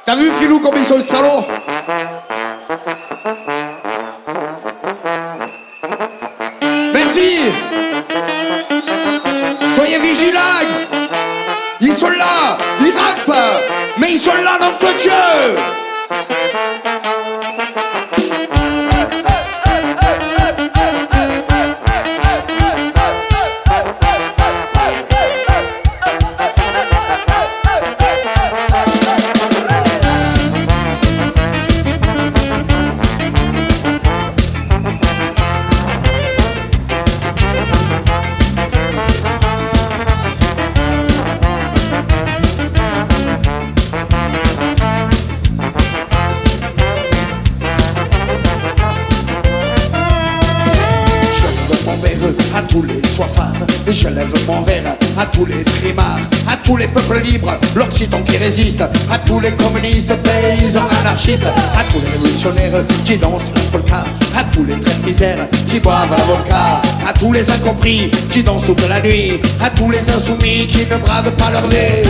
T'as vu Filou comme ils sont salauds? Merci. Soyez vigilants. Ils sont là, ils rappent, mais ils sont là dans ton Dieu. À tous les soifards, je lève mon verre à tous les trimards, à tous les peuples libres, l'Occident qui résiste, à tous les communistes, paysans, anarchistes, à tous les révolutionnaires qui dansent la polka, à tous les traits de misère qui boivent la vodka, à tous les incompris qui dansent toute la nuit, à tous les insoumis qui ne bradent pas leur vie.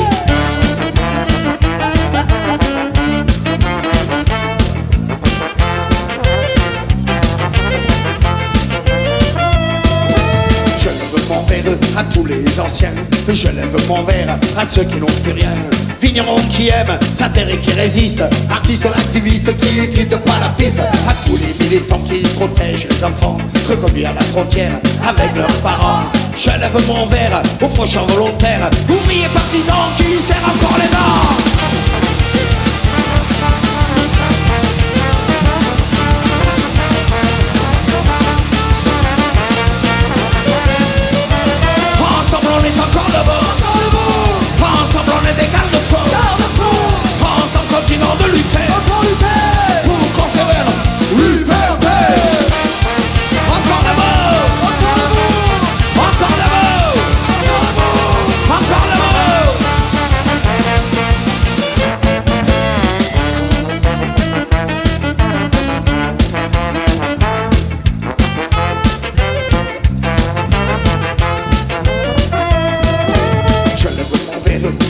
À tous les anciens, je lève mon verre à ceux qui n'ont plus rien. Vignerons qui aiment sa terre et qui résistent, artistes, activistes qui quittent pas la piste. À tous les militants qui protègent les enfants, reconduits à la frontière avec leurs parents. Je lève mon verre aux faucheurs volontaires, ouvriers partisans qui serrent encore les dents.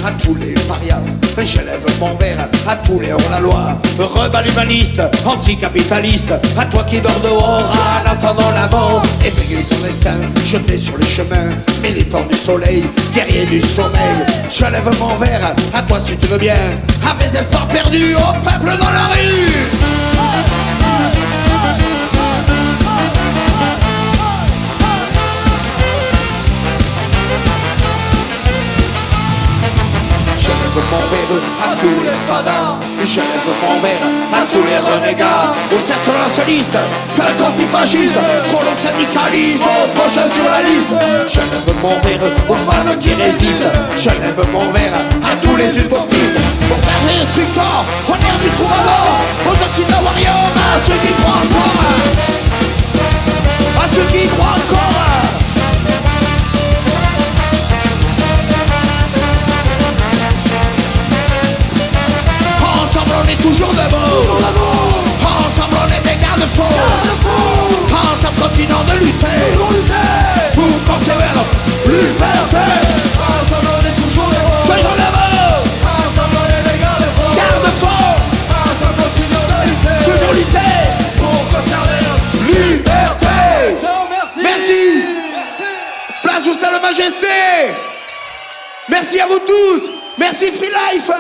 À tous les parias, je lève mon verre à tous les hors-la-loi, rebelles humanistes, anticapitalistes, à toi qui dors dehors en attendant la mort, éveillé ton destin, jeté sur le chemin, militant du soleil, guerrier du sommeil. Je lève mon verre à toi si tu veux bien, à mes espoirs perdus, au peuple dans la rue. Mon verre à tous les fadas, je lève mon verre à tous les renégats, aux cercles nationalistes, plaintes antifascistes, trop longs syndicalistes, aux prochains sur la liste. Je lève mon verre aux femmes qui résistent, je lève mon verre à tous les utopistes, aux frères instructeurs, aux nerfs du troubadour, aux Occident warriors, à ceux qui croient encore, à ceux qui croient encore. On est toujours debout. Ensemble on est des garde-fous. Ensemble continuons de lutter pour conserver notre liberté. Ensemble on est toujours debout. Toujours debout. Ensemble on est des garde-fous. Ensemble continuons de lutter. Toujours lutter pour conserver notre liberté. Ciao, merci. Place où ça le majesté. Merci à vous tous. Merci Free Life.